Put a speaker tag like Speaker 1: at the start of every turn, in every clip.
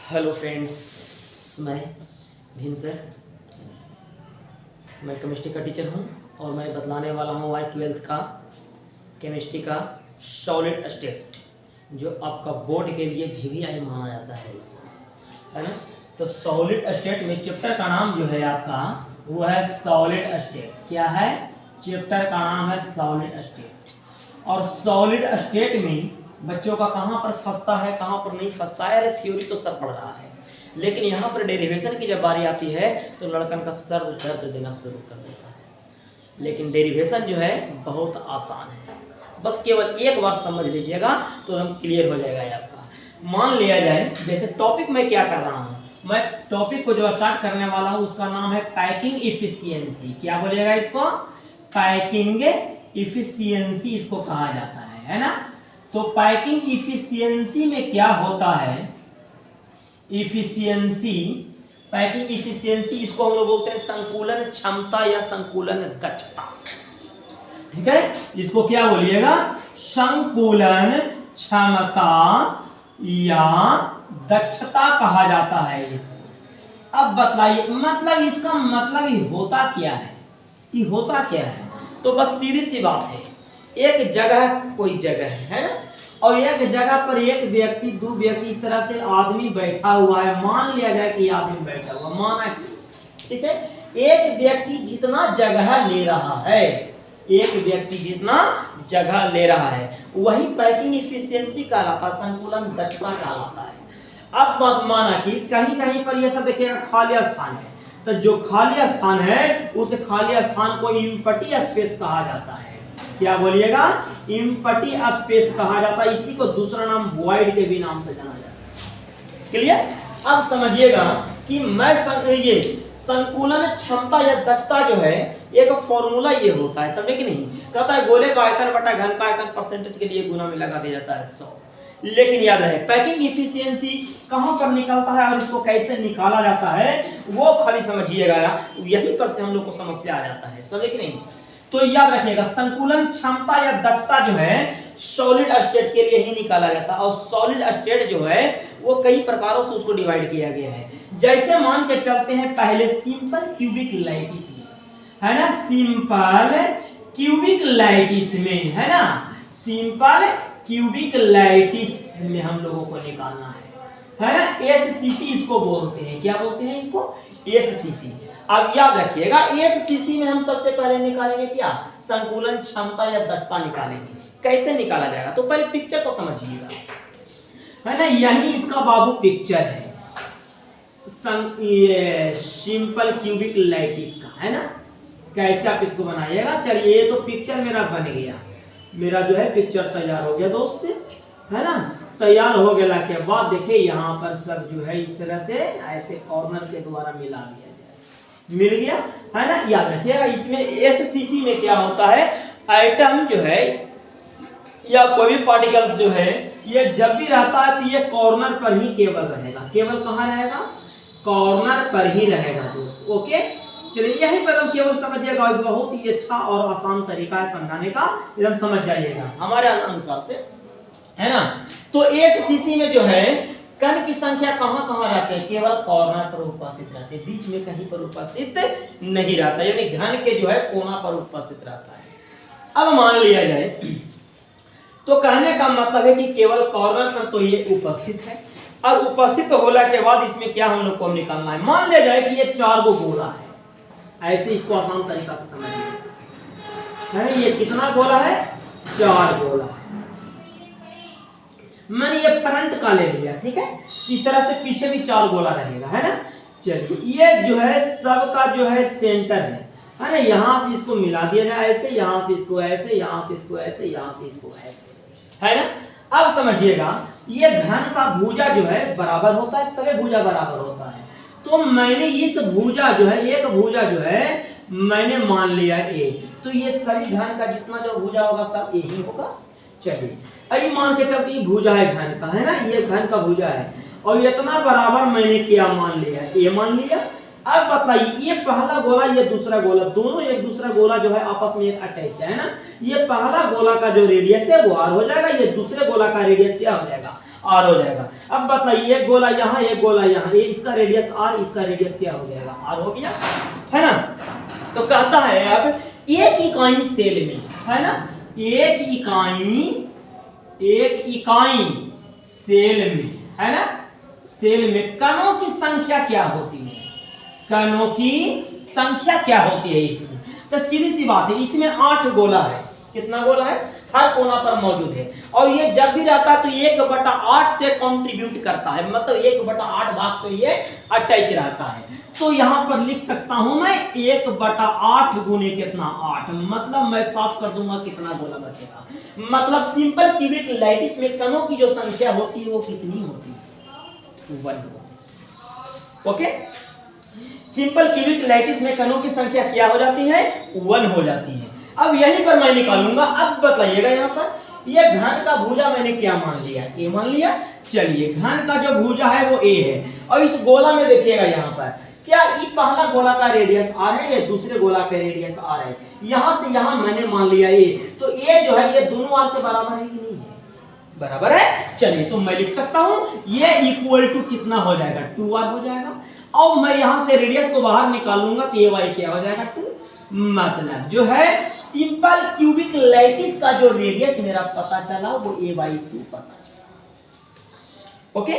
Speaker 1: Hello friends, मैं Bhim sir. मैं chemistry का टीचर हूं और मैं बतलाने वाला हूं आज 12th का केमिस्ट्री का सॉलिड स्टेट, जो आपका बोर्ड के लिए VVI माना जाता है इसको, है ना। तो सॉलिड स्टेट में चैप्टर का नाम जो है आपका वो है सॉलिड स्टेट। क्या है? चैप्टर का नाम है सॉलिड स्टेट। और सॉलिड स्टेट में बच्चों का कहाँ पर फंसता है, कहाँ पर नहीं फंसता है। अरे थ्योरी तो सब पढ़ रहा है, लेकिन यहाँ पर डेरिवेशन की जब बारी आती है तो लड़कन का सर दर्द देना शुरू कर देता है। लेकिन डेरिवेशन जो है बहुत आसान है, बस केवल एक बार समझ लीजिएगा तो हम क्लियर हो जाएगा आपका। मान लिया जाए जैसे टॉपिक मैं क्या कर रहा हूँ, मैं टॉपिक को जो स्टार्ट करने वाला हूँ उसका नाम है पैकिंग इफिशियंसी। क्या बोलिएगा इसको? पैकिंग इफिशियंसी इसको कहा जाता है ना। तो पैकिंग इफिशियंसी में क्या होता है? इफिशियंसी, पैकिंग इफिशियंसी इसको हम लोग बोलते हैं संकुलन क्षमता या संकुलन दक्षता। ठीक है, इसको क्या बोलिएगा? संकुलन क्षमता या दक्षता कहा जाता है इसको। अब बतलाइए, मतलब इसका मतलब ये होता क्या है? ये होता क्या है? तो बस सीधी सी बात है, एक जगह कोई जगह है ना, और एक जगह पर एक व्यक्ति, दो व्यक्ति, इस तरह से आदमी बैठा हुआ है। मान लिया जाए कि आदमी बैठा हुआ, माना कि ठीक है, एक व्यक्ति जितना जगह ले रहा है, एक व्यक्ति जितना जगह ले रहा है वही पैकिंग इफिशियंसी कहलाता है, संकुलन दक्षता कहलाता है। अब माना कि कहीं कहीं पर ये सब देखिएगा खाली स्थान है, तो जो खाली स्थान है उस खाली स्थान को एम्प्टी स्पेस कहा जाता है। क्या बोलिएगा? एम्प्टी स्पेस कहा जाता है। इसी को दूसरा नाम वॉइड के भी नाम से जाना जाता है। क्लियर? अब समझिएगा कि मैं ये संकुलन क्षमता या दक्षता जो है एक फॉर्मूला ये होता है, समझे कि नहीं? कहता है गोले का आयतन बटा घन का आयतन परसेंटेज के लिए गुना में लगा दिया जाता है 100। लेकिन याद रहे पैकिंग इफिशियंसी कहां पर निकलता है और इसको कैसे निकाला जाता है वो खाली समझिएगा, यहीं पर से हम लोग को समस्या आ जाता है, समझे कि नहीं? तो याद रखिएगा संकुलन क्षमता या दक्षता जो है सॉलिड स्टेट के लिए ही निकाला जाता है। और सॉलिड स्टेट जो है वो कई प्रकारों से उसको डिवाइड किया गया है। जैसे मान के चलते हैं पहले सिंपल क्यूबिक लैटिस में, है ना, सिंपल क्यूबिक लैटिस में, है ना, सिंपल क्यूबिक लैटिस में हम लोगों को निकालना है ना। SCC इसको बोलते हैं। क्या बोलते हैं इसको? SCC। अब याद रखिएगा SCC में हम सबसे पहले निकालेंगे क्या? संकुलन क्षमता या दक्षता निकालेंगे। कैसे निकाला जाएगा? तो पहले पिक्चर को समझिएगा, है ना। यही इसका बाबू पिक्चर है सिंपल क्यूबिक लैटिस का, है ना। कैसे आप इसको बनाइएगा? चलिए ये तो पिक्चर मेरा बन गया, मेरा जो है पिक्चर तैयार हो गया दोस्त, है ना। तैयार हो गया के बाद देखिए यहाँ पर सब जो है इस तरह से ऐसे कॉर्नर के द्वारा मिला दिया जाए, मिल गया, है ना। याद रखिएगा इसमें SCC में क्या होता है, आइटम जो है या कोई भी पार्टिकल्स जो है ये जब भी रहता है तो ये कॉर्नर पर ही केवल रहेगा। केवल कहाँ रहेगा? कॉर्नर पर ही रहेगा दोस्त। ओके, चलिए यही पर हम केवल समझिएगा, बहुत ही अच्छा और आसान तरीका है समझाने का, एकदम समझ जाइएगा हमारे अनुसार से, है ना। तो SCC में जो है कण की संख्या कहाँ कहाँ रहते हैं? केवल कॉर्नर पर उपस्थित रहते हैं, बीच में कहीं पर उपस्थित नहीं रहता, यानी घन के जो है कोना पर उपस्थित रहता है। अब मान लिया जाए तो कहने का मतलब है कि केवल कॉर्नर पर तो ये उपस्थित है, और उपस्थित होने के बाद इसमें क्या हम लोग को निकालना है? मान लिया जाए कि ये 4 गो गोला है, ऐसे इसको आसान तरीका से समझिए, है। ये कितना गोला है? 4 गोला है। मैंने ये फ्रंट का ले लिया, ठीक है। इस तरह से पीछे भी 4 गोला रहेगा, है ना। चलिए ये जो है सबका जो है सेंटर है ना। यहाँ से इसको मिला दिया जाए ऐसे, यहाँ से इसको ऐसे, यहाँ से इसको ऐसे, यहाँ से इसको ऐसे, है ना। अब समझिएगा ये घन का भुजा जो है बराबर होता है, सभी भुजा बराबर होता है। तो मैंने इस भुजा जो है, एक भुजा जो है मैंने मान लिया A, तो ये सभी घन का जितना जो भुजा होगा सब A ही होगा। चलिए अभी मान के चलते ये भुजा है घन का, है ना, ये घन का भुजा है, और इतना बराबर मैंने क्या मान लिया? A मान लिया। अब बताइए ये पहला गोला ये दूसरा गोला, दोनों एक दूसरा गोला जो है आपस में एक अटैच है ना। ये पहला गोला का जो रेडियस है वो R हो जाएगा, ये दूसरे गोला का रेडियस क्या हो जाएगा? r हो जाएगा। अब बताइए एक गोला यहाँ, एक गोला यहाँ, ये इसका रेडियस r, इसका रेडियस क्या हो जाएगा, r हो गया, है ना। तो कहता है अब एक इकाई सेल में, है ना, एक इकाई सेल में, है ना, सेल में कणों की संख्या क्या होती है, कणों की संख्या क्या होती है इसमें। तो सीधी सी बात है, इसमें 8 गोला है, कितना गोला है, हर कोना पर मौजूद है, और ये जब भी रहता है तो 1/8 से कंट्रीब्यूट करता है, मतलब 1/8 भाग तो ये अटैच रहता है। तो यहां पर लिख सकता हूं मैं 1/8 गुने कितना 8, मतलब मैं साफ कर दूंगा कितना गोला बचेगा, मतलब सिंपल क्यूबिक लैटिस में कणों की जो संख्या होती है वो कितनी होती है, 1। ओके, सिंपल क्यूबिक लैटिस में कणों की संख्या क्या हो जाती है, 1 हो जाती है। अब यहीं पर मैं निकालूंगा। अब बताइएगा यहाँ पर ये घन का भुजा मैंने क्या मान लिया, a मान लिया। चलिए घन का जो भुजा है वो a है, और इस गोला में देखिएगा यहाँ पर क्या ये पहला गोला का रेडियस r है, या दूसरे गोला का रेडियस r है, यहां से यहां मैंने मान लिया a, तो a जो है ये दोनों r के बराबर है कि नहीं है, बराबर है। चलिए तो मैं लिख सकता हूं ये इक्वल टू कितना हो जाएगा, 2r हो जाएगा, और मैं यहां से रेडियस को बाहर निकालूंगा तो ये y क्या हो जाएगा, 2। मतलब जो है सिंपल क्यूबिक लैटिस का जो रेडियस मेरा पता चला वो a/2 पता चला। ओके,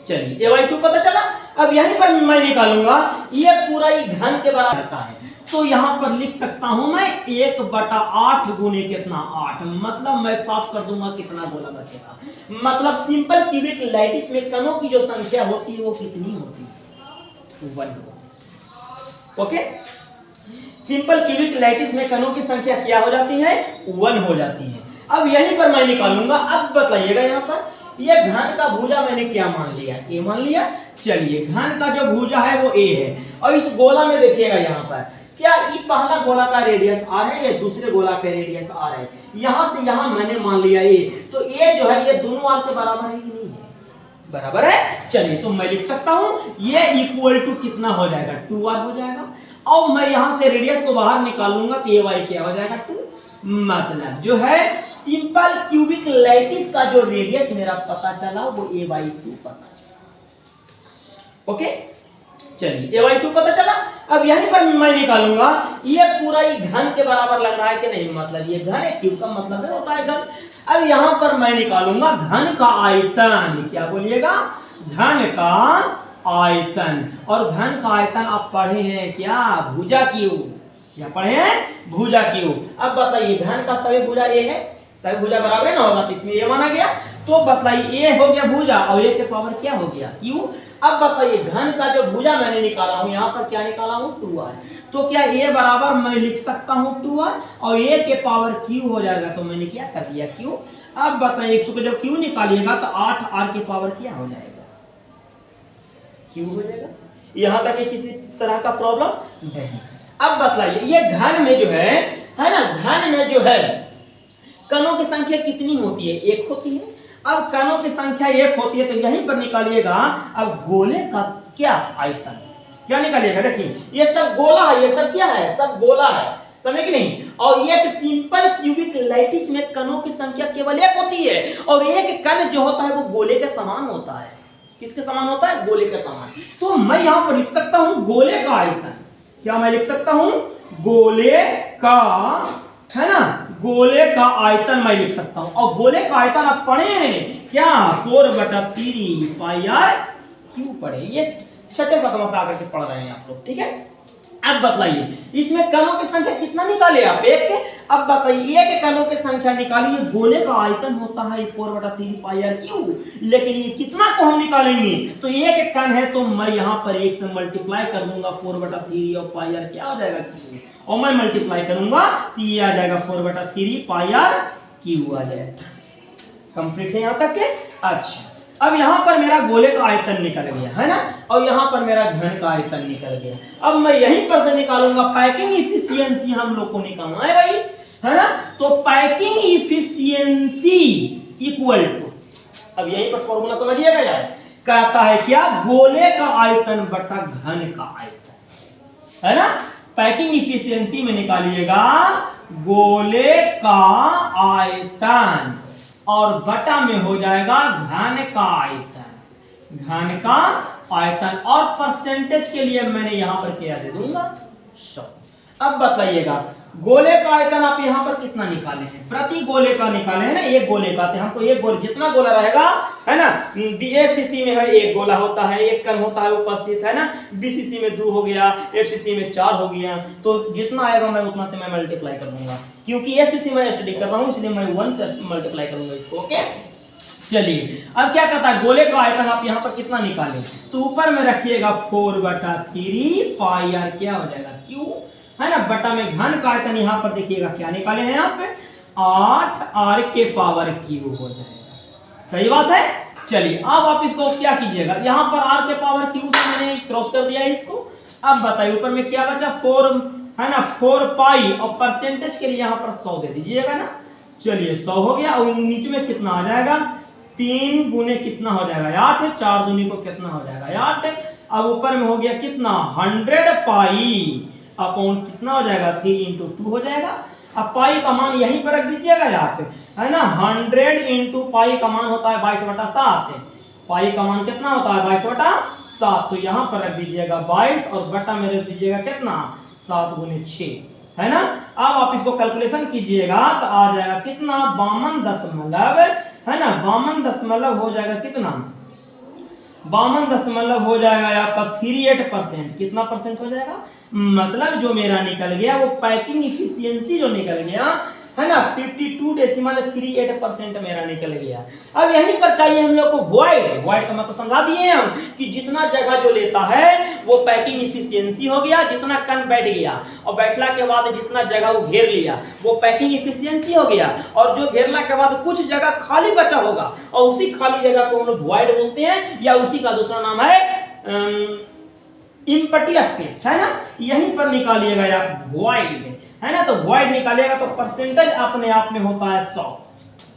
Speaker 1: चलिए a/2 पता चला। अब यहीं पर मैं निकालूंगा ये पूरा ही घन के बराबर आता है, तो यहां पर लिख सकता हूं मैं 1/8 गुने कितना 8, मतलब मैं साफ कर दूंगा कितना गोला बचेगा, मतलब सिंपल क्यूबिक लैटिस में कणों की जो संख्या होती है वो कितनी होती है, 1। ओके, सिंपल क्यूबिक लैटिस में कणों की संख्या क्या हो जाती है, 1 हो जाती है। अब यहीं पर मैं निकालूंगा। अब बताइएगा यहाँ पर ये घन का भुजा मैंने क्या मान लिया, a मान लिया। चलिए घन का जो भुजा है वो a है, और इस गोला में देखिएगा यहाँ पर क्या ये पहला गोला का रेडियस r है, या दूसरे गोला का रेडियस r है, यहां से यहां मैंने मान लिया a, तो a जो है ये दोनों r के बराबर है कि नहीं है, बराबर है। चलिए तो मैं लिख सकता हूं ये इक्वल टू कितना हो जाएगा, 2r हो जाएगा, और मैं यहां से रेडियस को बाहर निकालूंगा तो y क्या हो जाएगा, 2। मतलब जो है सिंपल क्यूबिक लैटिस का जो रेडियस मेरा पता चला वो a/2 पता चला। ओके, चलिए a/2 पता चला। अब यहीं पर मैं निकालूंगा ये पूरा ही घन के बराबर लग रहा है कि नहीं, मतलब ये घन है, क्यूब का मतलब है होता है घन। अब यहां पर मैं निकालूंगा घन का आयतन, क्या बोलिएगा, घन का आयतन, और घन का आयतन आप पढ़े हैं क्या, भुजा क्यूब, क्या पढ़े हैं, भुजा क्यूब। अब बताइए घन का सभी भुजा a है, सभी भुजा बराबर ना होगा, तो इसमें a माना गया, तो बताइए a हो गया भुजा और a के पावर क्या हो गया, q। अब बताइए घन का जो भुजा मैंने निकाला हूं, यहाँ पर क्या निकाला हूं, 2r, तो क्या a बराबर मैं लिख सकता हूं 2r, और a के पावर q हो जाएगा, तो मैंने क्या कर दिया, q। अब बताइए 100 को जब q निकालिएगा तो 8r के पावर क्या हो जाएगा, q हो जाएगा। यहाँ तक किसी तरह का प्रॉब्लम नहीं। अब बताइए ये घन में जो है ना, घन में जो है कणों की संख्या कितनी होती है, 1 होती है। अब कणों की संख्या 1 होती है, तो यहीं पर निकालिएगा अब गोले का क्या आयतन, क्या निकालिएगा, देखिए ये सब गोला है, ये सब क्या है, सब गोला है, समझे कि नहीं। और एक सिंपल क्यूबिक लैटिस में कणों की संख्या केवल 1 होती है, और एक कण जो होता है वो गोले के समान होता है, किसके समान होता है, गोले के समान। तो मैं यहां पर लिख सकता हूं गोले का आयतन, क्या मैं लिख सकता हूं, गोले का, है ना, गोले का आयतन मैं लिख सकता हूं। और गोले का आयतन आप पढ़े हैं क्या, 4/3 पाई r क्यूब पढ़े, ये छठे सतमा से आकर के पढ़ रहे हैं आप लोग, ठीक है। अब बताइए इसमें कणों की संख्या कितना निकाले आप, 1 के। अब बताइए 1 कणों की संख्या निकालिए, गोले का आयतन होता है 4/3 पाई r क्यूब, लेकिन ये कितना को हम निकालेंगे, तो 1 कण है तो मैं यहाँ पर 1 से मल्टीप्लाई कर दूंगा, 4/3 और पाई r क्या हो जाएगा, क्यूब, और मैं मल्टीप्लाई करूंगा तो ये आ जाएगा 4/3 पाई r क्यूब आ जाएगा। कंप्लीट है यहाँ तक के। अच्छा अब यहाँ पर मेरा गोले का आयतन निकल गया, है ना, और यहाँ पर मेरा घन का आयतन निकल गया। अब मैं यहीं पर से निकालूंगा पैकिंग इफिशियंसी, हम लोग को निकालना है भाई, है ना, तो पैकिंग इफिशियंसी इक्वल टू, अब यहीं पर फॉर्मूला समझिएगा यार, कहता है क्या, गोले का आयतन बटा घन का आयतन, है ना। पैकिंग इफिशियंसी में निकालिएगा गोले का आयतन और बटा में हो जाएगा घन का आयतन, घन का आयतन, और परसेंटेज के लिए मैंने यहां पर क्या दे दूंगा 100। अब बताइएगा गोले का आयतन आप यहां पर कितना निकाले हैं, प्रति गोले का निकाले हैं ना, एक गोले का, तो हमको एक गोले जितना गोला रहेगा है ना, एसीसी में है एक गोला होता है, एक कण होता है उपस्थित है ना, बीसीसी में 2 हो गया, एफसीसी में 4 हो गया, तो जितना आएगा मैं उतना से मैं मल्टीप्लाई कर दूंगा, क्योंकि एसीसी में स्टडी कर रहा हूं इसलिए मैं 1 से मल्टीप्लाई करूंगा इसको। ओके चलिए अब क्या कहता है गोले का आयतन आप यहाँ पर कितना निकालें, तो ऊपर में रखिएगा 4/3 पाई आर क्या हो जाएगा क्यू है ना, बटा में घन का आयतन यहाँ पर देखिएगा क्या निकाले हैं यहाँ पे 8r के पावर क्यू हो जाएगा। सही बात है। चलिए अब आप इसको क्या कीजिएगा, यहाँ पर r के पावर क्यू से मैंने क्रॉस कर दिया इसको। अब बताइए ऊपर में क्या बचा 4 है ना, 4 पाई, और परसेंटेज के लिए यहाँ पर 100 दे दीजिएगा ना। चलिए 100 हो गया, और नीचे में कितना आ जाएगा 3 गुने कितना हो जाएगा 8, 4 दूनी को कितना हो जाएगा 8। अब ऊपर में हो गया कितना 100 पाई अपॉन कितना हो जाएगा 3 × 2 हो जाएगा। अब पाई का मान यहीं पर रख दीजिएगा यहाँ पे है ना, 100 × पाई का मान होता है 22/7, पाई का मान कितना होता है 22/7, तो यहाँ पर रख दीजिएगा 22 और बटा में रख दीजिएगा कितना 7 × 6 है ना। अब आप इसको कैलकुलेशन कीजिएगा तो आ जाएगा कितना 52 दशमलव है ना, 52 दशमलव हो जाएगा कितना 52 दशमलव हो जाएगा आपका 38%, कितना परसेंट हो जाएगा, मतलब जो मेरा निकल गया वो पैकिंग इफिशियंसी जो निकल गया है ना 52.38% मेरा निकल गया। अब यहीं पर चाहिए हम लोग को वॉइड, वॉइड का मतलब समझा दिए हम कि जितना जगह जो लेता है वो पैकिंग इफिशियंसी हो गया, जितना कण बैठ गया और बैठला के बाद जितना जगह वो घेर लिया वो पैकिंग इफिशियंसी हो गया, और जो घेरला के बाद कुछ जगह खाली बचा होगा और उसी खाली जगह को हम लोग वॉइड बोलते हैं, या उसी का दूसरा नाम है इम्पटी स्पेस है ना। यहीं पर निकालिएगा आप वॉइड है ना, तो वॉइड निकालिएगा तो परसेंटेज अपने आप में होता है 100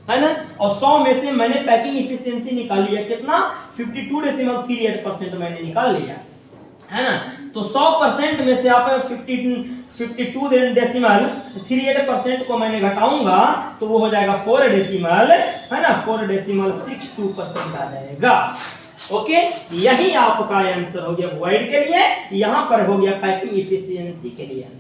Speaker 1: है ना, और 100 में से मैंने पैकिंग इफिशियंसी निकाली है कितना 52.38% मैंने निकाल लिया है ना। तो 100% में से आप 52.38% को मैंने घटाऊंगा तो वो हो जाएगा 4 डेसिमल है ना, 4.62% आ जाएगा। ओके यही आपका आंसर हो गया वॉइड के लिए, यहां पर हो गया पैकिंग इफिशियंसी के लिए आंसर।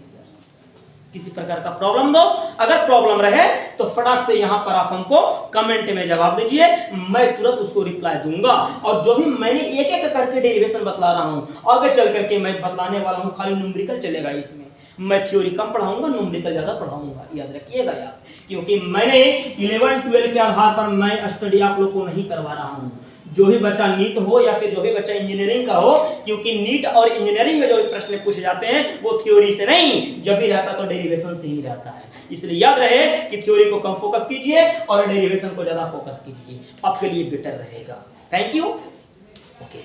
Speaker 1: किसी प्रकार का प्रॉब्लम दोस्त, अगर प्रॉब्लम रहे तो फटाक से यहां पर आप हमको कमेंट में जवाब दीजिए, मैं तुरंत उसको रिप्लाई दूंगा। और जो भी मैंने एक एक करके डेरिवेशन बतला रहा हूं आगे चल करके मैं बतलाने वाला हूं, खाली न्यूमेरिकल चलेगा इसमें, मैं थ्योरी कम पढ़ाऊंगा न्यूमेरिकल ज्यादा पढ़ाऊंगा, याद रखिएगा यार, क्योंकि मैंने 11-12 के आधार पर मैं स्टडी आप लोग को नहीं करवा रहा हूं। जो भी बच्चा नीट हो या फिर जो भी बच्चा इंजीनियरिंग का हो, क्योंकि नीट और इंजीनियरिंग में जो प्रश्न पूछे जाते हैं वो थ्योरी से नहीं, जब भी रहता तो डेरिवेशन से ही रहता है। इसलिए याद रहे कि थ्योरी को कम फोकस कीजिए और डेरिवेशन को ज्यादा फोकस कीजिए, आपके लिए बेटर रहेगा। Thank you. ओके